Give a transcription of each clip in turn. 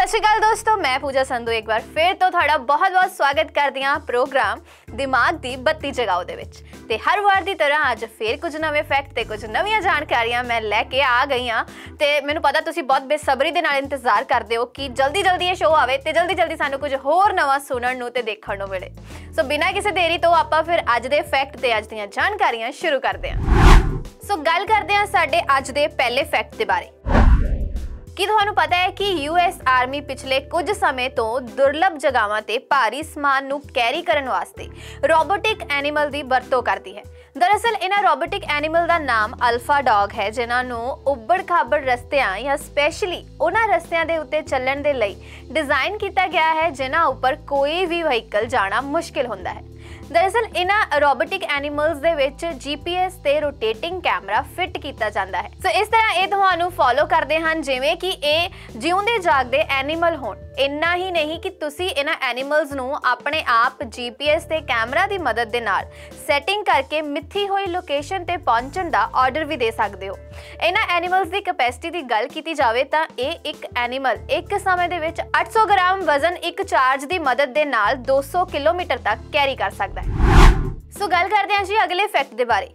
सत श्री अकाल दोस्तों, मैं पूजा संधू एक बार फिर तो थोड़ा बहुत बहुत स्वागत करदी हां प्रोग्राम दिमाग दी बत्ती जगाओ दे विच। ते हर वार दी तरह अज फिर कुछ नवे फैक्ट ते कुछ नवीं जानकारियां मैं लैके आ गई हां ते मैनूं पता तुसीं बहुत बेसब्री दे नाल इंतजार करदे हो कि जल्दी जल्दी ये शो आवे ते जल्दी जल्दी सानूं कुछ होर नवां सुनण नूं ते देखण नूं मिले। सो बिना किसी देरी तो आपां फिर अज दे फैक्ट ते अज दीयां जानकारियां शुरू करदे हां। सो गल करदे हां साडे अज दे पहले फैक्ट दे बारे। ਕੀ ਤੁਹਾਨੂੰ ਪਤਾ ਹੈ ਕਿ ਯੂਐਸ ਆਰਮੀ ਪਿਛਲੇ ਕੁਝ ਸਮੇਂ ਤੋਂ ਦੁਰਲਭ ਜਗ੍ਹਾਵਾਂ ਤੇ ਭਾਰੀ ਸਮਾਨ ਨੂੰ ਕੈਰੀ ਕਰਨ ਵਾਸਤੇ ਰੋਬੋਟਿਕ ਐਨੀਮਲ ਦੀ ਵਰਤੋਂ ਕਰਦੀ ਹੈ। ਦਰਅਸਲ ਇਹਨਾਂ ਰੋਬੋਟਿਕ ਐਨੀਮਲ ਦਾ ਨਾਮ ਅਲਫਾ ਡੌਗ ਹੈ, ਜਿਨ੍ਹਾਂ ਨੂੰ ਉੱਬੜ-ਖਾਬੜ ਰਸਤਿਆਂ ਜਾਂ ਸਪੈਸ਼ਲੀ ਉਹਨਾਂ ਰਸਤਿਆਂ ਦੇ ਉੱਤੇ ਚੱਲਣ ਦੇ ਲਈ ਡਿਜ਼ਾਈਨ ਕੀਤਾ ਗਿਆ ਹੈ ਜਿਨ੍ਹਾਂ ਉੱਪਰ ਕੋਈ ਵੀ ਵਹੀਕਲ ਜਾਣਾ ਮੁਸ਼ਕਿਲ ਹੁੰਦਾ ਹੈ। दरअसल इन्हां रोबोटिक एनीमल्स दे विच जीपीएस ते रोटेटिंग कैमरा फिट किया जाता है। सो इस तरह ये तुहानूं फॉलो करते हैं जिवें कि ये जिउंदे जागदे एनीमल होण। इन्ना ही नहीं कि तुसी इन्हां एनीमल्स नूं अपने आप जीपीएस ते कैमरा की मदद दे नाल सैटिंग करके मिथी हुई लोकेशन ते पहुंचण दा ऑर्डर भी दे सकते हो। इन्हां एनीमल्स की कैपेसिटी की गल की जाए तो यह एक एनीमल एक समय दे विच 800 ग्राम वजन एक चार्ज की मदद दे नाल 200 किलोमीटर तक कैरी कर सकता है। सो गल करते हैं जी अगले फैक्ट के बारे।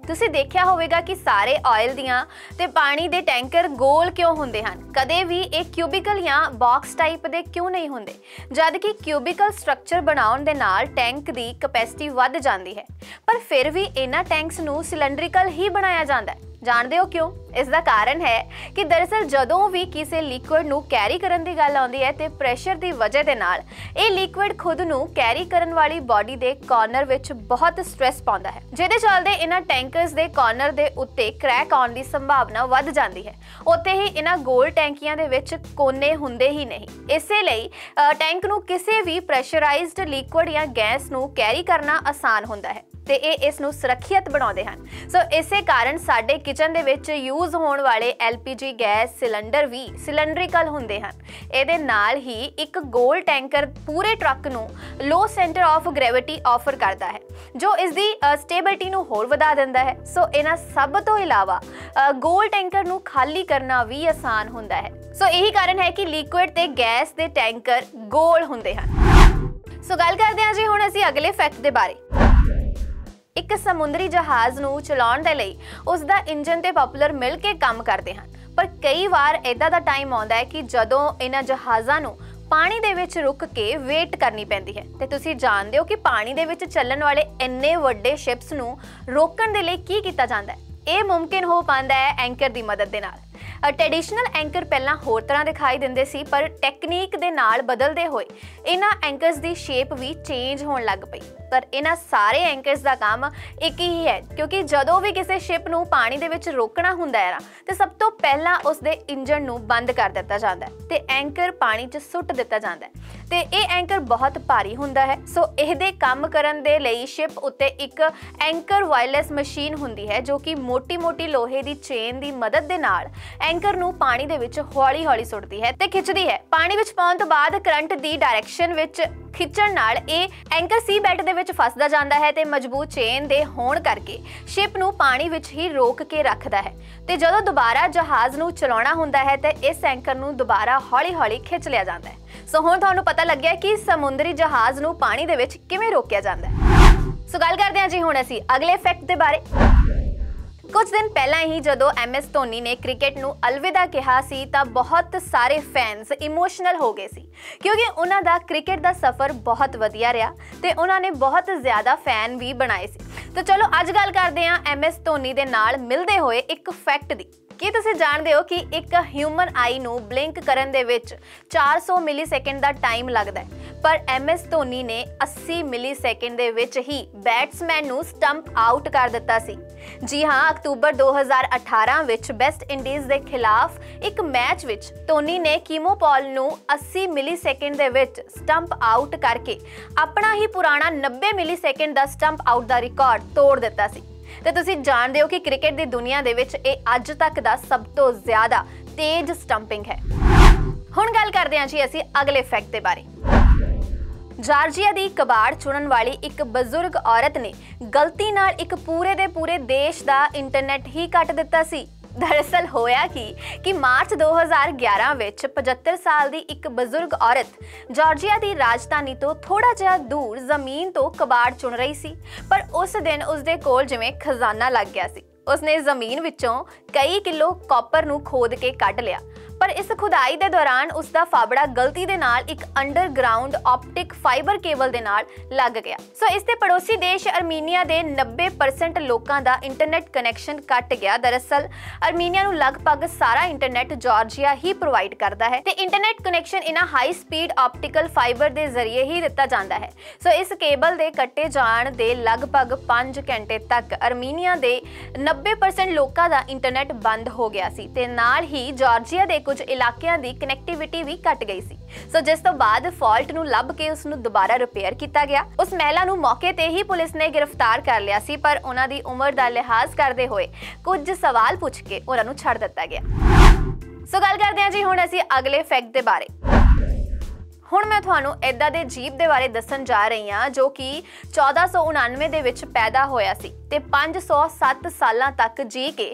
तुसीं देखिया होवेगा कि सारे ऑयल दियां ते पानी दे टैंकर गोल क्यों हुंदे हन, कदे भी एक क्यूबिकल या बॉक्स टाइप दे क्यों नहीं हुंदे, जबकि क्यूबिकल स्ट्रक्चर बनाउण दे नाल टैंक दी कैपेसिटी वध जांदी है, पर फिर भी इन्हां टैंक्स नूं सिलेंड्रिकल ही बनाया जांदा है। जानते हो क्यों? इसका कारण है कि दरअसल जदों भी किसी लिक्विड नूं कैरी करन दी गल आउंदी है ते प्रेशर की वजह दे नाल ये लिक्विड खुद नूं कैरी करन वाली बॉडी दे कॉर्नर विच बहुत स्ट्रैस पाउंदा है, जिहदे चलदे इन्हां टैंकर्स दे कॉर्नर दे उत्ते क्रैक आउण दी संभावना वध जांदी है। उत्ते ही इन्हां गोल टैंकियां दे विच कोने हुंदे ही नहीं, इसे लई टैंक नूं किसी भी प्रेशराइज्ड लिक्विड या गैस नूं कैरी करना आसान हुंदा है ते इस नूं सुरक्षित बनाउंदे हन। सो इसे कारण साडे किचन दे विच यूज होण वाले एलपीजी गैस सिलेंडर भी सिलेंड्रिकल हुंदे हन। इहदे नाल ही एक गोल टैंकर पूरे ट्रक नूं लो सेंटर ऑफ ग्रेविटी ऑफर करता है, जो इसकी स्टेबिलिटी नूं होर वधा दिंदा है। सो इन्हां सब तो इलावा गोल टैंकर नूं खाली करना भी आसान हुंदा है। सो यही कारण है कि लिक्विड ते गैस दे टैंकर गोल हुंदे हन। सो गल करदे हां जी हुण असीं अगले फैक्ट दे बारे। एक समुद्री जहाज़ नूं चलाउण दे लई उसदा इंजन ते पॉपुलर मिल के काम करते हैं, पर कई बार इदां दा टाइम आउंदा है कि जदों इन्हां जहाज़ां नूं पानी दे विच रुक के वेट करनी पैंदी है। ते तुसीं जाणदे हो कि पानी दे विच चलण वाले इन्ने वड्डे शिप्स नूं रोकण दे लई की कीता जांदा है। ਇਹ मुमकिन हो पाता है एंकर की मदद के नाल। ट्रेडिशनल एंकर पहला होर तरह दिखाई देंदे सी, पर टैक्नीक दे नाल बदलते हुए इन्हां एंकर्स की शेप भी चेंज होण लग पई। पर इन्हां सारे एंकर्स का काम एक ही है, क्योंकि जदों भी किसी शिप नूं पानी दे विच रोकना हुंदा है तो सब तो पहला उसदे इंजन नूं बंद कर दिता जाता है ते एंकर पानी च सुट दिता जाता है। ते ये एंकर बहुत भारी हुंदा है। सो इहदे काम करन दे लई शिप उत्ते एक एंकर वायरलेस मशीन हुंदी है, जो कि मोटी मोटी लोहे की चेन की मदद दे नाल एंकर नूं पानी दे विच हौली हौली सुटदी है ते खिंचदी है। पानी विच पाउण तो बाद करंट की डायरैक्शन विच खिंचण नाल ਇਹ एंकर सी बैट ਦੇ ਵਿੱਚ ਫਸਦਾ ਜਾਂਦਾ ਹੈ ਤੇ ਮਜ਼ਬੂਤ ਚੇਨ ਦੇ ਹੋਣ ਕਰਕੇ ਸ਼ਿਪ ਨੂੰ ਪਾਣੀ ਵਿੱਚ ਹੀ ਰੋਕ ਕੇ ਰੱਖਦਾ ਹੈ ਤੇ ਜਦੋਂ ਦੁਬਾਰਾ ਜਹਾਜ਼ ਨੂੰ ਚਲਾਉਣਾ ਹੁੰਦਾ ਹੈ ਤੇ ਇਸ ਐਂਕਰ ਨੂੰ ਦੁਬਾਰਾ ਹੌਲੀ-ਹੌਲੀ ਖਿੱਚ ਲਿਆ ਜਾਂਦਾ ਹੈ। ਸੋ ਹੁਣ ਤੁਹਾਨੂੰ ਪਤਾ ਲੱਗਿਆ ਕਿ ਸਮੁੰਦਰੀ ਜਹਾਜ਼ ਨੂੰ ਪਾਣੀ ਦੇ ਵਿੱਚ ਕਿਵੇਂ ਰੋਕਿਆ ਜਾਂਦਾ ਹੈ। ਸੋ ਗੱਲ ਕਰਦੇ ਹਾਂ ਜੀ ਹੁਣ ਅਸੀਂ ਅਗਲੇ ਫੈਕਟ ਦੇ ਬਾਰੇ। कुछ दिन पहला ही जदों MS धोनी ने क्रिकेट नूं अलविदा कहा सी तां बहुत सारे फैंस इमोशनल हो गए सी, क्योंकि उन्हां दा क्रिकेट दा सफ़र बहुत वधिया रहा ते उन्हां ने बहुत ज़्यादा फैन भी बनाए सी। तो चलो अज गल करदे हां MS धोनी दे नाल मिलदे होए एक फैक्ट दी। ਕੀ ਤੁਸੀਂ ਜਾਣਦੇ ਹੋ ਕਿ ਇੱਕ ਹਿਊਮਨ ਆਈ ਨੂੰ ਬਲਿੰਕ ਕਰਨ ਦੇ ਵਿੱਚ 400 ਮਿਲੀਸੈਕਿੰਡ ਦਾ ਟਾਈਮ ਲੱਗਦਾ ਹੈ, ਪਰ MS ਧੋਨੀ ਨੇ 80 ਮਿਲੀਸੈਕਿੰਡ ਦੇ ਵਿੱਚ ਹੀ ਬੈਟਸਮੈਨ ਨੂੰ ਸਟੰਪ ਆਊਟ ਕਰ ਦਿੱਤਾ ਸੀ। ਜੀ ਹਾਂ, ਅਕਤੂਬਰ 2018 ਵਿੱਚ ਵੈਸਟ ਇੰਡੀਜ਼ ਦੇ ਖਿਲਾਫ ਇੱਕ ਮੈਚ ਵਿੱਚ ਧੋਨੀ ਨੇ ਕੀਮੋ ਪੌਲ ਨੂੰ 80 ਮਿਲੀਸੈਕਿੰਡ ਦੇ ਵਿੱਚ ਸਟੰਪ ਆਊਟ ਕਰਕੇ ਆਪਣਾ ਹੀ ਪੁਰਾਣਾ 90 ਮਿਲੀਸੈਕਿੰਡ ਦਾ ਸਟੰਪ ਆਊਟ ਦਾ ਰਿਕਾਰਡ ਤੋੜ ਦਿੱਤਾ ਸੀ। ਤੇ ਤੁਸੀਂ ਜਾਣਦੇ ਹੋ ਕਿ ਕ੍ਰਿਕਟ ਦੀ ਦੁਨੀਆ ਦੇ ਵਿੱਚ ਇਹ ਅੱਜ ਤੱਕ ਦਾ ਸਭ ਤੋਂ ਜ਼ਿਆਦਾ ਤੇਜ਼ ਸਟੰਪਿੰਗ ਹੈ। ਹੁਣ ਗੱਲ ਕਰਦੇ ਹਾਂ ਜੀ ਅਸੀਂ ਅਗਲੇ ਫੈਕਟ ਦੇ ਬਾਰੇ। ਜਾਰਜੀਆ ਦੀ ਕਬਾੜ ਚੁਣਨ ਵਾਲੀ ਇੱਕ ਬਜ਼ੁਰਗ ਔਰਤ ਨੇ ਗਲਤੀ ਨਾਲ ਇੱਕ ਪੂਰੇ ਦੇ ਪੂਰੇ ਦੇਸ਼ ਦਾ ਇੰਟਰਨੈਟ ਹੀ ਕੱਟ ਦਿੱਤਾ ਸੀ। दरअसल होया कि मार्च 2011 ਵਿੱਚ 75 ਸਾਲ ਦੀ ਇੱਕ ਬਜ਼ੁਰਗ ਔਰਤ ਜਾਰਜੀਆ ਦੀ ਰਾਜਧਾਨੀ ਤੋਂ ਥੋੜਾ ਜਿਹਾ ਦੂਰ ਜ਼ਮੀਨ ਤੋਂ ਕਬਾੜ ਚੁਣ ਰਹੀ ਸੀ, ਪਰ ਉਸ ਦਿਨ ਉਸਦੇ ਕੋਲ ਜਿਵੇਂ ਖਜ਼ਾਨਾ ਲੱਗ ਗਿਆ ਸੀ। ਉਸਨੇ ਜ਼ਮੀਨ ਵਿੱਚੋਂ ਕਈ ਕਿਲੋ ਕਾਪਰ ਨੂੰ ਖੋਦ ਕੇ ਕੱਢ ਲਿਆ, पर इस खुदाई के दौरान उसका फाबड़ा गलती दे नाल एक अंडरग्राउंड ऑप्टिक फाइबर केबल दे नाल लग गया। सो इसते पड़ोसी देश अर्मीनिया दे 90% लोगों का इंटरनेट कनैक्शन कट गया। दरअसल अर्मीनिया नूं लगभग सारा इंटरनेट जॉर्जिया ही प्रोवाइड करता है ते इंटरनेट कनैक्शन इन्हां हाई स्पीड ऑप्टिकल फाइबर के जरिए ही दिता जाता है। सो इस केबल के कट्टे जाण दे लगभग 5 घंटे तक अर्मीनिया के 90% लोगों का इंटरनेट बंद हो गया सी ते नाल ही जॉर्जिया के कुछ इलाकों की कनैक्टिविटी भी घट गई सी। सो जिस तो बाद फॉल्ट नूं लभ के उसनूं दोबारा रिपेयर किया गया। उस महिला नूं मौके ते ही पुलिस ने गिरफ्तार कर लिया सी, पर उन्हां दी उम्र दा लिहाज करते हुए कुछ सवाल पूछ के उन्हां नूं छड्ड दिता गया। सो गल करदे हां जी हुण असीं अगले फैक्ट दे बारे। ਹੁਣ मैं ਤੁਹਾਨੂੰ इदां दे जीव दे बारे दस्सण जा रही हाँ जो कि 1499 ਦੇ ਵਿੱਚ ਪੈਦਾ ਹੋਇਆ ਸੀ ਤੇ 507 ਸਾਲਾਂ ਤੱਕ ਜੀ ਕੇ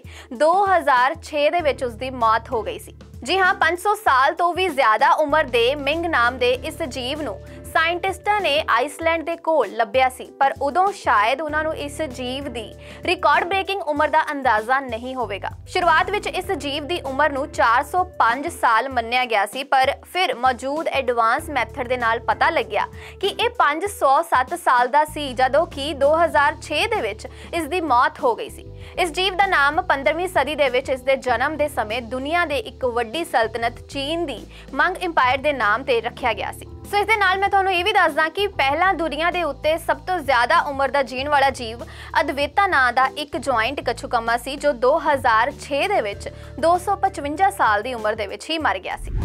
2006 ਦੇ ਵਿੱਚ ਉਸ ਦੀ ਮੌਤ ਹੋ ਗਈ ਸੀ। जी हाँ, 500 साल तो भी ज्यादा उम्र दे मिंग नाम दे इस जीव नूं साइंटिस्टां ने आइसलैंड दे कोल लभ्या सी, पर उदों शायद उन्हां नूं इस जीव दी रिकॉर्ड ब्रेकिंग उम्र दा अंदाजा नहीं होवेगा। शुरुआत विच इस जीव दी उम्र नूं 405 साल मन्निया गया सी, पर फिर मौजूद एडवांस मैथड दे नाल पता लग्या कि यह 507 साल दा सी जदों कि 2006 दे विच इस दी मौत हो गई सी। इस जीव का नाम 15वीं सदी दे विच इसदे जन्म के समय दुनिया के एक वड्डी सल्तनत चीन की मंग इंपायर के नाम ते रखा गया सी। सो इस दे नाल मैं तुहानूं ये भी दसदा कि पहला दुनिया के उत्ते सब तो ज्यादा उम्र का जीण वाला जीव अद्वैता नां दा एक जॉइंट कछुकम्मा सी जो 2006 दे विच 255 साल की उम्र दे विच ही मर गया सी।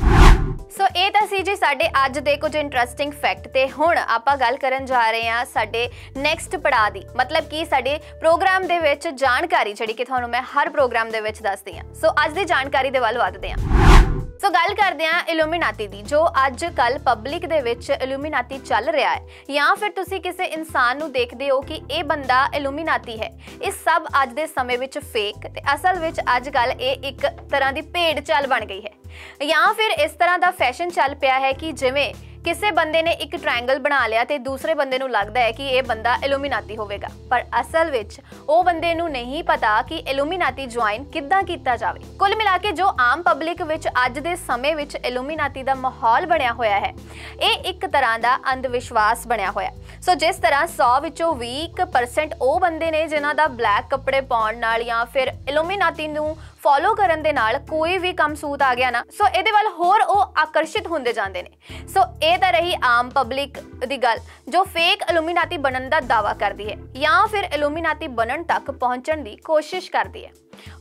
सो ये तो सी जी साडे अज दे कुछ इंटरस्टिंग फैक्ट ते हुण आपां गल करन जा रहे हां साडे नैक्सट पड़ाअ दी, मतलब कि साडे प्रोग्राम दे विच जानकारी जिहड़ी कि तुहानूं मैं हर प्रोग्राम दे विच दसदी हां। सो अज दी जानकारी दे वल वधदे हां। सो गल करते हैं इल्यूमिनाती दी, जो अज कल पब्लिक दे विच इल्यूमिनाती चल रहा है, या फिर तुसी किसी इंसान नूं देखदे हो कि यह बंदा इल्यूमिनाती है। इस सब अज दे समय विच फेक ते असल विच अज कल ये एक तरह की भेड़ चाल बन गई है, या फिर इस तरह का फैशन चल पिया है कि जिवें किसी बंदे ने एक ट्रायंगल बना लिया ते दूसरे बंदे नूं लगदा है कि यह बंदा इल्यूमिनाती होवेगा, पर असल विच वो बंदे नूं नहीं पता कि इल्यूमिनाती ज्वाइन किद्दां कीता जावे। कुल मिला के जो आम पब्लिक विच अज दे समय विच इल्यूमिनाती दा माहौल बनया होया है, ये एक तरह का अंधविश्वास बनया होया। सो जिस तरह 100 विचों 20% वो बंदे ने जिन्हां दा ब्लैक कपड़े पाउण नाल या फिर इल्यूमिनाती नूं फॉलो करन दे नाल कोई भी कम सूत आ गया ना, सो इहदे वल होर वो आकर्षित होंदे जांदे ने। सो ये तो रही आम पब्लिक दी गल जो फेक इल्यूमिनाती बनन दा दावा करदी है या फिर इल्यूमिनाती बनन तक पहुंचण दी कोशिश करदी है,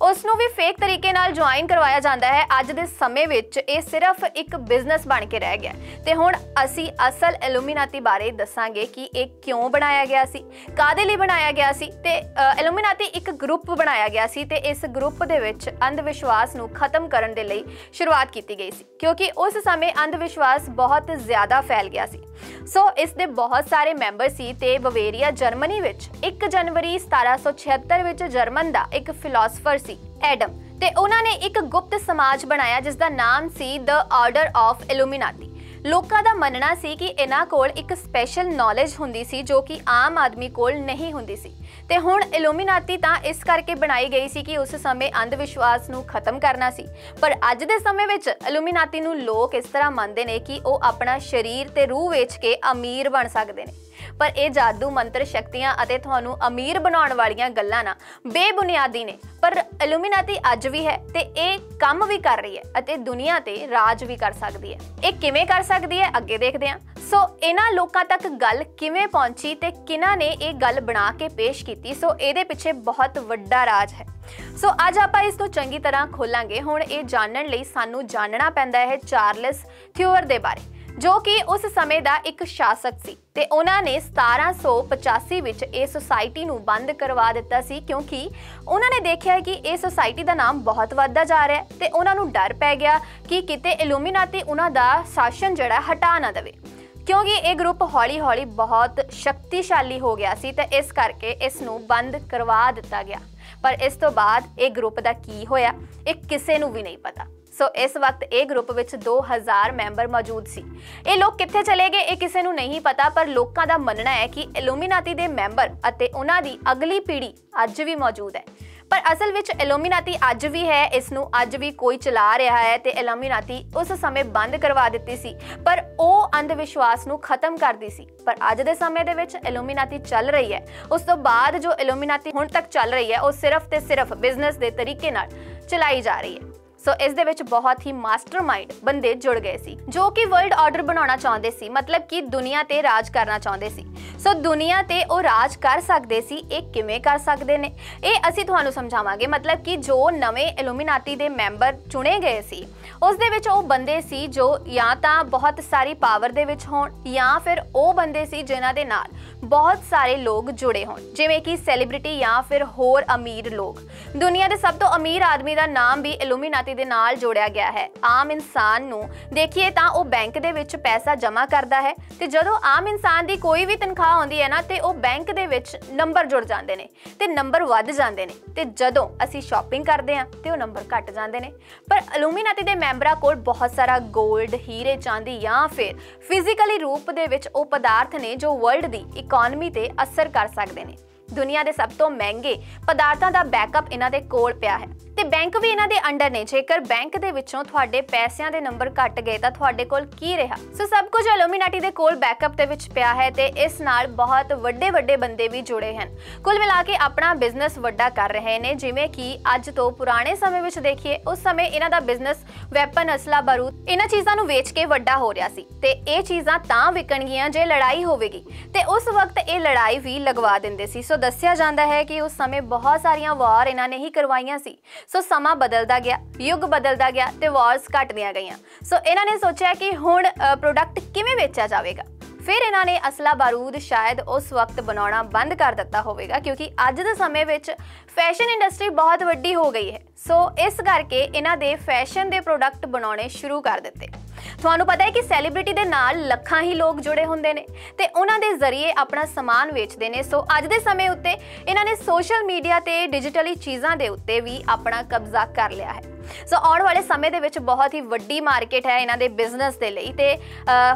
उसनूं भी फेक तरीके नाल ज्वाइन करवाया जाता है। अज दे समय विच ये सिर्फ एक बिजनेस बन के रह गया ते हुण असीं असल इल्यूमिनाती बारे दसांगे कि ये क्यों बनाया गया सी, कादे लई बनाया गया सी ते इल्यूमिनाती एक ग्रुप बनाया गया सी ते इस ग्रुप दे विच अंधविश्वास नूं खत्म करन दे लई शुरुआत की गई सी, क्योंकि उस समय अंधविश्वास बहुत ज्यादा फैल गया सी। सो इस दे बहुत सारे मैंबर सी ते बवेरिया जर्मनी विच 1 जनवरी 1776 विच जर्मन दा एक फिलोसफर सी एडम ते उन्हां ने एक गुप्त समाज बनाया जिसका नाम see the order of Illuminati. लोकां दा मनना सी कि इन्हां कोल एक स्पैशल नॉलेज हुंदी सी जो कि आम आदमी कोल नहीं हुंदी सी ते हुण इल्यूमिनाती तां इस करके बनाई गई सी कि उस समय अंधविश्वास नूं खत्म करना सी, पर अज दे समय विच इल्यूमिनाती नूं लोक इस तरह मनदे ने कि वो अपना शरीर ते रूह वेच के अमीर बन सकदे ने। पर यह जादू मंत्र शक्तियां अते तुहानूं अमीर बनाउण वालियां गल्लां ना बेबुनियादी ने, पर इल्यूमिनाती अज भी है ते ये काम भी कर रही है अते दुनिया ते राज भी कर सकदी है। ये किवें कर सकदी है अगे देखदे हां। सो इन्हां लोकां तक गल किवें पहुंची ते किन्हां ने ये गल बना के पेश कीती, सो इहदे पिछे बहुत वड्डा राज है। सो अज आपां इस नूं चंगी तरह खोलांगे। हुण ये जानण लई सानूं जानना पैंदा है चार्ल्स थ्यूअर दे बारे, जो कि उस समय का एक शासक सी ते उन्होंने 1785 विच इस सोसाइटी नूं बंद करवा दिता सी, क्योंकि उन्होंने देखा कि इस सोसाइटी का नाम बहुत वधदा जा रहा है ते उन्होंने डर पै गया कि किते इल्यूमिनाती उन्हां दा शासन जिहड़ा हटा ना देवे, क्योंकि ये ग्रुप हौली हौली बहुत शक्तिशाली हो गया सी ते इस करके इस नूं बंद करवा दिता गया। पर इस तो बाद ये ग्रुप का की होया ये किसी नूं भी नहीं पता। सो इस वक्त ये ग्रुप विच 2000 मैंबर मौजूद सी। ये लोग कित्थे चले गए ये किसी नूं नहीं पता, पर लोकां दा मनना है कि इल्यूमिनाटी दे मैंबर अते उन्हां दी अगली पीढ़ी अज भी मौजूद है। पर असल विच इल्यूमिनाटी अज भी है, इसनूं अज भी कोई चला रहा है ते इल्यूमिनाटी उस समय बंद करवा दित्ती सी, पर ਉਹ अंधविश्वास नूं खत्म करदी सी। पर अज दे समय दे विच इल्यूमिनाटी चल रही है, उस तो बाद जो इल्यूमिनाटी हुण तक चल रही है वो सिर्फ ते सिर्फ बिजनेस दे तरीके नाल चलाई जा रही है। सो इस दे विच बहुत ही मास्टरमाइंड बंदे जुड़ गए सी जो कि वर्ल्ड ऑर्डर बनाना चाहते सी, मतलब कि दुनिया ते राज करना चाहते सी। सो दुनिया ते ओ राज कर सकते सी, ये किवें कर सकते ने ये असीं तुहानूं समझावांगे। मतलब कि जो नवे इल्यूमिनाटी दे मैंबर चुने गए सी उस दे विच ओ बंदे सी जो या तां बहुत सारी पावर दे विच होण या फिर ओ बंदे सी जिन्हां दे नाल बहुत सारे लोग जुड़े होण, जिवें कि सैलीब्रिटी या फिर होर अमीर लोग। दुनिया के सब तो अमीर आदमी का नाम भी इल्यूमिनाटी दे नाल जोड़िया गया है। आम इंसान नूं देखिए तां ओ बैंक दे विच पैसा जमा करता है ते जदों आम इंसान दी कोई भी तनख्वाह आउंदी है ना ते ओ बैंक दे विच नंबर जुड़ जांदे ने ते नंबर वध जांदे ने ते जदों असीं शॉपिंग करदे हां ते ओ नंबर घट जांदे ने। पर इल्यूमिनाटी दे मैंबरां कोल बहुत सारा गोल्ड, हीरे, चांदी या फिर फिजिकली रूप दे विच ओ पदार्थ ने जो वर्ल्ड दी इकोनॉमी ते असर कर सकते हैं। दुनिया के सब तो महंगे पदार्थों का बैकअप इन्हां दे कोल पिया है ते बैंक भी इन्हां दे अंडर ने। जेकर बैंक दे विचों तुहाडे पैसिਆਂ दे नंबर घट गए तां तुहाडे कोल की रहा। सो सब कुछ इल्यूमिनाटी दे कोल बैकअप दे विच पिया है ते इस नाल बहुत वड्डे वड्डे बंदे भी जुड़े हैं। कुल मिला के अपना बिजनेस वड्डा कर रहे ने। जिवें कि अज तो पुराने समय विच देखिए उस समय इन्हां दा बिजनेस वैपन, असला, बारूद इन्हां चीज़ां नूं वेच के वड्डा हो रहा सी ते ये चीज़ां तां विकणगीਆਂ जे लड़ाई होवेगी ते उस वक्त ये लड़ाई भी लगवा दिंदे सी। सो दस्सिया जांदा है कि उस समय बहुत सारियां वार इन्हां ने ही करवाइयां सी। सो समा बदलता गया, युग बदलता गया ते वॉर्स घटदियां गईयां। सो इन्हां ने सोचा कि हुण प्रोडक्ट किवें वेचा जावेगा। फिर इन्हां ने असला बारूद शायद उस वक्त बनाना बंद कर दिता होवेगा क्योंकि अज दे समय विच फैशन इंडस्ट्री बहुत वड्डी हो गई है। सो इस करके इन्हां दे फैशन दे प्रोडक्ट बनाने शुरू कर दिते। तुहानूं पता है कि सैलीब्रिटी दे नाल लखां ही लोग जुड़े हुंदे ने ते उन्हां दे जरिए अपना समान वेचदे ने। सो अज दे समय उत्ते इन्हां ने सोशल मीडिया ते डिजिटली चीज़ां दे उत्ते भी अपना कब्जा कर लिया है। सो आने वाले समय दे विच बहुत ही वड्डी मार्केट है इन्हां दे बिजनेस दे लई ते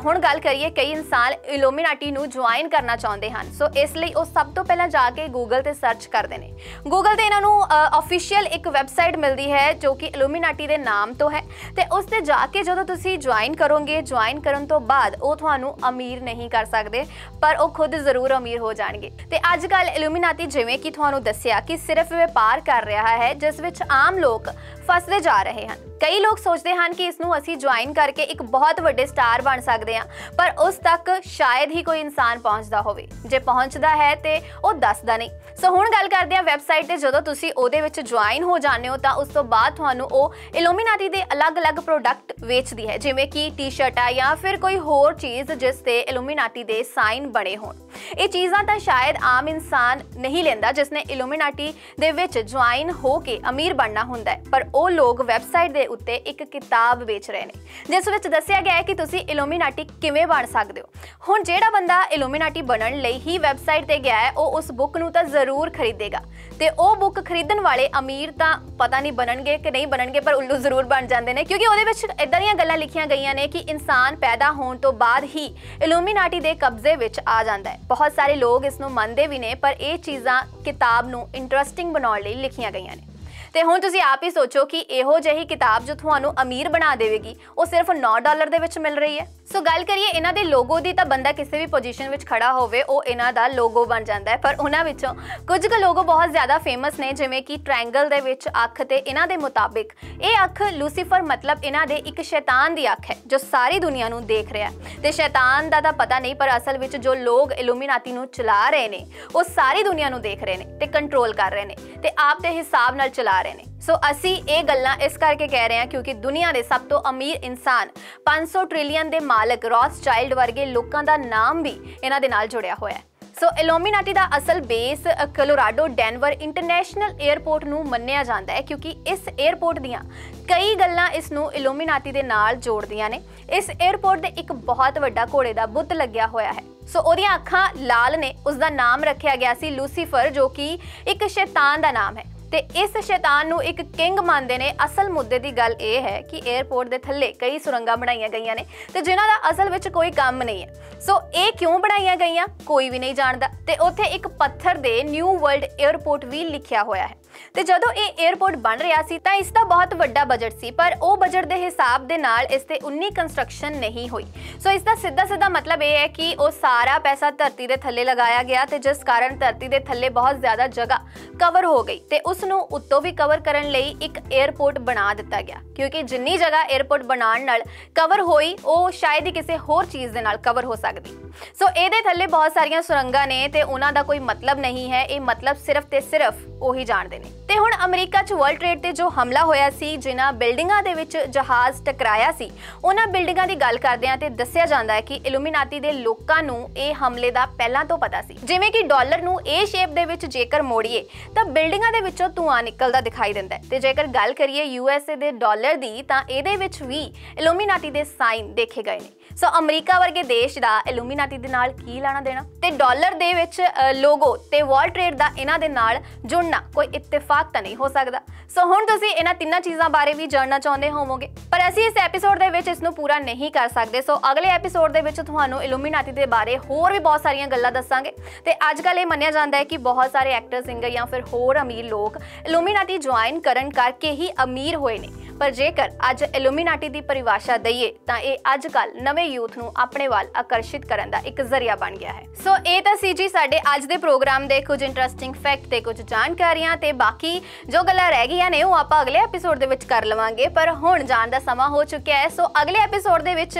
हुण गल करिए कई इंसान इल्यूमिनाटी नूं ज्वाइन करना चाहुंदे हन। सो इसलिए वो सब तो पहला जाके गूगल ते सर्च करते हैं। गूगल ते इन्हां नूं ऑफिशियल एक वैबसाइट मिलती है जो कि इल्यूमिनाटी दे नाम तो है ते उस ते जाके जदों तुसीं ज्वाइन करोगे, ज्वाइन करन तो बाद वो तुहानूं अमीर नहीं कर सकते पर वो खुद जरूर अमीर हो जाएंगे। ते अजकल इल्यूमिनाटी जिवें कि तुहानूं दस्सिया कि सिर्फ व्यापार कर रहा है जिस विच आम लोग फसदे जा रहे हैं। कई लोग सोचते हैं कि इसनूं असीं ज्वाइन करके एक बहुत वड्डे स्टार बन सकते हैं पर उस तक शायद ही कोई इंसान पहुंचता होवे। जे पहुंचता है तो वो दसदा नहीं। सो हुण गल करदे हां वैबसाइट ते जदों तुसीं ओहदे विच ज्वाइन हो जाने हो तां उस तो बाद तुहानूं ओह इल्यूमिनाटी दे अलग-अलग प्रोडक्ट वेचदी है जिवें कि टी शर्टा या फिर कोई होर चीज़ जिस ते इल्यूमिनाटी दे साइन बने होण। ये चीज़ां तां शायद आम इंसान नहीं लेंदा जिसने इल्यूमिनाटी दे विच ज्वाइन हो के अमीर बनना हुंदा है, पर वो लोग वैबसाइट दे उत्ते एक किताब बेच रहे हैं जिस विच दस्सिया गया है कि तुसीं इल्यूमिनाटी किवें बन सकदे हो। हुण जिहड़ा बंदा इल्यूमिनाटी बनन लई ही वैबसाइट ते गया है वो उस बुक नूं तां जरूर खरीदेगा ते वो बुक खरीदण वाले अमीर तां पता नहीं बनणगे कि नहीं बनणगे पर उल्लू जरूर बन जांदे ने क्योंकि उहदे विच इदां दीयां गल्लां लिखियां गईयां ने कि इंसान पैदा होण तो बाद ही इल्यूमिनाटी दे कब्जे विच आ जांदा है। बहुत सारे लोग इसनूं मनदे भी ने पर ये चीज़ां किताब नूं इंटरस्टिंग बनाउण लई लिखियां गईयां ने। ते हुण तुसीं आप ही सोचो कि इहो जही किताब जो तुहानूं अमीर बना देवेगी वो सिर्फ $9 दे विच मिल रही है। सो गल करिए इन्हां दे लोगो दी तां बंदा किसी भी पोजीशन विच खड़ा होवे वो इन्हां दा लोगो बन जाता है, पर उन्हां विचों कुछ क लोगो बहुत ज़्यादा फेमस ने जिवें कि ट्रायंगल दे विच अख ते इन्हां दे मुताबिक ये अख लूसीफर मतलब इन्हां दे एक शैतान दी अख है जो सारी दुनिया नूं देख रहा है ते शैतान दा तां पता नहीं पर असल विच जो लोग इल्यूमिनाटी नूं चला रहे ने वो सारी दुनिया नूं देख रहे ने ते कंट्रोल कर रहे ने ते आप दे हिसाब नाल चला रहे ने। सो असी ये गल्लां इस करके कह रहे हैं क्योंकि दुनिया के सब तो अमीर इंसान 500 ट्रिलियन के मालक रॉथस्चाइल्ड वर्गे लोगों का नाम भी इन्हां दे नाल जुड़िया होया है। सो इल्यूमिनाटी का असल base Colorado Denver international airport नूं मन्निया जाता है क्योंकि इस एयरपोर्ट दियां कई गल्लां इसनूं इल्यूमिनाटी दे नाल जोड़दियां ने। इस एयरपोर्ट दे एक बहुत वड्डा घोड़े का बुत लग्या होया है। सो ओहदियां अखां लाल ने, उसका नाम रखा गया सी लूसीफर जो कि एक शैतान का नाम है। ਤੇ ਇਸ ਸ਼ੈਤਾਨ ਨੂੰ ਇੱਕ ਕਿੰਗ ਮੰਨਦੇ ਨੇ। ਅਸਲ ਮੁੱਦੇ ਦੀ ਗੱਲ ਇਹ ਹੈ ਕਿ 에ਅਰਪੋਰਟ ਦੇ ਥੱਲੇ ਕਈ ਸੁਰੰਗਾਂ ਬਣਾਈਆਂ ਗਈਆਂ ਨੇ ਤੇ ਜਿਨ੍ਹਾਂ ਦਾ ਅਸਲ ਵਿੱਚ ਕੋਈ ਕੰਮ ਨਹੀਂ ਹੈ। ਸੋ ਇਹ ਕਿਉਂ ਬਣਾਈਆਂ ਗਈਆਂ ਕੋਈ ਵੀ ਨਹੀਂ ਜਾਣਦਾ ਤੇ ਉੱਥੇ ਇੱਕ ਪੱਥਰ ਦੇ ਨਿਊ ਵਰਲਡ 에ਅਰਪੋਰਟ ਵੀ ਲਿਖਿਆ ਹੋਇਆ ਹੈ। ਤੇ ਜਦੋਂ ਇਹ 에ਅਰਪੋਰਟ ਬਣ ਰਿਹਾ ਸੀ ਤਾਂ ਇਸ ਦਾ ਬਹੁਤ ਵੱਡਾ ਬਜਟ ਸੀ, ਪਰ ਉਹ ਬਜਟ ਦੇ ਹਿਸਾਬ ਦੇ ਨਾਲ ਇਸ ਤੇ ਉਨੀ ਕੰਸਟਰਕਸ਼ਨ ਨਹੀਂ ਹੋਈ। ਸੋ ਇਸ ਦਾ ਸਿੱਧਾ ਮਤਲਬ ਇਹ ਹੈ ਕਿ ਉਹ ਸਾਰਾ ਪੈਸਾ ਧਰਤੀ ਦੇ ਥੱਲੇ ਲਗਾਇਆ ਗਿਆ ਤੇ ਜਿਸ ਕਾਰਨ ਧਰਤੀ ਦੇ ਥੱਲੇ ਬਹੁਤ ਜ਼ਿਆਦਾ ਜਗ੍ਹਾ ਕਵਰ ਹੋ ਗਈ ਤੇ ਉਸ ਨੂੰ ਉੱਤੋਂ ਵੀ ਕਵਰ ਕਰਨ ਲਈ ਇੱਕ 에ਅਰਪੋਰਟ ਬਣਾ ਦਿੱਤਾ ਗਿਆ, ਕਿਉਂਕਿ ਜਿੰਨੀ ਜਗ੍ਹਾ 에ਅਰਪੋਰਟ ਬਣਾਉਣ ਨਾਲ ਕਵਰ ਹੋਈ ਉਹ ਸ਼ਾਇਦ ਹੀ ਕਿਸੇ ਹੋਰ ਚੀਜ਼ ਦੇ ਨਾਲ ਕਵਰ ਹੋ ਸਕਦੀ। ਸੋ ਇਹਦੇ ਥੱਲੇ ਬਹੁਤ ਸਾਰੀਆਂ ਸੁਰੰਗਾਂ ਨੇ ਤੇ ਉਹਨਾਂ ਦਾ ਕੋਈ ਮਤਲਬ ਨਹੀਂ ਹੈ, ਇਹ ਮਤਲਬ ਸਿਰਫ ਤੇ ਸਿਰਫ ਉਹੀ ਜਾਣਦੇ ਨੇ। ਤੇ ਹੁਣ ਅਮਰੀਕਾ 'ਚ ਵਰਲਡ ਟ੍ਰੇਡ ਤੇ ਜੋ ਹਮਲਾ ਹੋਇਆ ਸੀ, ਜਿਨ੍ਹਾਂ ਬਿਲਡਿੰਗਾਂ ਦੇ ਵਿੱਚ ਜਹਾਜ਼ ਟਕਰਾਇਆ ਸੀ, ਉਹਨਾਂ ਬਿਲਡਿੰਗਾਂ ਦੀ ਗੱਲ ਕਰਦੇ ਆ ਤੇ ਦੱਸਿਆ ਜਾਂਦਾ ਹੈ ਕਿ ਇਲੂਮੀਨਾਤੀ ਦੇ ਲੋਕਾਂ ਨੂੰ ਇਹ ਹਮਲੇ ਦਾ ਪਹਿਲਾਂ ਤੋਂ ਪਤਾ ਸੀ। ਜਿਵੇਂ ਕਿ ਡਾਲਰ ਨੂੰ ਇਹ ਸ਼ੇਪ ਦੇ ਵਿੱਚ ਜੇਕਰ ਮੋੜੀਏ ਤਾਂ ਬਿਲਡਿੰਗਾਂ ਦੇ ਵਿੱਚੋਂ ਧੂਆਂ ਨਿਕਲਦਾ ਦਿਖਾਈ ਦਿੰਦਾ ਹੈ ਤੇ ਜੇਕਰ ਗੱਲ ਕਰੀਏ USA ਦੇ ਡਾਲਰ ਦੀ ਤਾਂ ਇਹਦੇ ਵਿੱਚ ਵੀ ਇਲੂਮੀਨਾਤੀ ਦੇ ਸਾਈਨ ਦੇਖੇ ਗਏ ਨੇ। ਸੋ ਅਮਰੀਕਾ ਵਰਗੇ ਦੇਸ਼ ਦਾ ਇਲੂਮੀਨਾਤੀ ਦੇ ਨਾਲ ਕੀ ਲੈਣਾ ਦੇਣਾ ਤੇ ਡਾਲਰ ਦੇ ਵਿੱਚ ਲੋਗੋ ਤੇ ਵਰਲਡ ਟ੍ਰੇਡ ਦਾ ਇਹਨਾਂ ਦੇ ਨਾਲ ਜੁੜਨਾ ਕੋਈ ਇਤਫਾਕ ਤਾਂ ਨਹੀਂ ਹੋ ਸਕਦਾ। ਸੋ ਹੁਣ ਤੁਸੀਂ ਇਹਨਾਂ ਤਿੰਨਾਂ ਚੀਜ਼ਾਂ ਬਾਰੇ ਵੀ ਜਾਣਨਾ ਚਾਹੁੰਦੇ ਹੋਵੋਗੇ, ਪਰ ਅਸੀਂ ਇਸ ਐਪੀਸੋਡ ਦੇ ਵਿੱਚ ਇਸ ਨੂੰ ਪੂਰਾ ਨਹੀਂ ਕਰ ਸਕਦੇ। ਸੋ ਅਗਲੇ ਐਪੀਸੋਡ ਦੇ ਵਿੱਚ ਤੁਹਾਨੂੰ ਇਲੂਮੀਨਾਤੀ ਦੇ ਬਾਰੇ ਹੋਰ ਵੀ ਬਹੁਤ ਸਾਰੀਆਂ ਗੱਲਾਂ ਦੱਸਾਂਗੇ। ਤੇ ਅੱਜ ਕੱਲ੍ਹ ਇਹ ਮੰਨਿਆ ਜਾਂਦਾ ਹੈ ਕਿ ਬਹੁਤ ਸਾਰੇ ਐਕਟਰ, ਸਿੰਗਰ ਜਾਂ ਫਿਰ ਹੋਰ ਅਮੀਰ ਲੋਕ ਇਲੂਮੀਨਾਤੀ ਜੁਆਇਨ ਕਰਨ ਕਰਕੇ ਹੀ ਅਮੀਰ ਹੋਏ ਨੇ। ਪਰ ਜੇਕਰ ਅੱਜ ਇਲੂਮੀਨਾਟੀ ਦੀ ਪਰਿਭਾਸ਼ਾ ਦਈਏ ਤਾਂ ਇਹ ਅੱਜ ਕੱਲ੍ਹ ਨਵੇਂ ਯੂਥ ਨੂੰ ਆਪਣੇ ਵੱਲ ਆਕਰਸ਼ਿਤ ਕਰਨ ਦਾ ਇੱਕ ਜ਼ਰੀਆ ਬਣ ਗਿਆ ਹੈ। ਸੋ ਇਹ ਤਾਂ ਸੀ ਜੀ ਸਾਡੇ ਅੱਜ ਦੇ ਪ੍ਰੋਗਰਾਮ ਦੇ ਕੁਝ ਇੰਟਰਸਟਿੰਗ ਫੈਕਟ ਤੇ ਕੁਝ ਜਾਣਕਾਰੀਆਂ, ਤੇ ਬਾਕੀ ਜੋ ਗੱਲਾਂ ਰਹਿ ਗਈਆਂ ਨੇ ਉਹ ਆਪਾਂ ਅਗਲੇ ਐਪੀਸੋਡ ਦੇ ਵਿੱਚ ਕਰ ਲਵਾਂਗੇ। ਪਰ ਹੁਣ ਜਾਣ ਦਾ ਸਮਾਂ ਹੋ ਚੁੱਕਿਆ ਹੈ। ਸੋ ਅਗਲੇ ਐਪੀਸੋਡ ਦੇ ਵਿੱਚ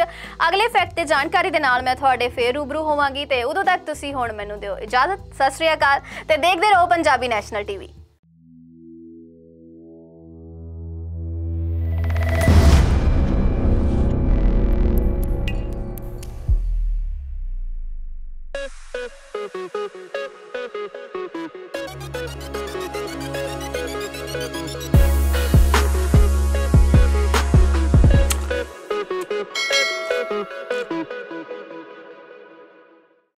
ਅਗਲੇ ਫੈਕਟ ਤੇ ਜਾਣਕਾਰੀ ਦੇ ਨਾਲ ਮੈਂ ਤੁਹਾਡੇ ਫੇਰ ਰੂਬਰੂ ਹੋਵਾਂਗੀ ਤੇ ਉਦੋਂ ਤੱਕ ਤੁਸੀਂ ਹੁਣ ਮੈਨੂੰ ਦਿਓ ਇਜਾਜ਼ਤ। ਸਤਿ ਸ਼੍ਰੀ ਅਕਾਲ ਤੇ ਦੇਖਦੇ ਰਹੋ ਪੰਜਾਬੀ ਨੈਸ਼ਨਲ ਟੀਵੀ।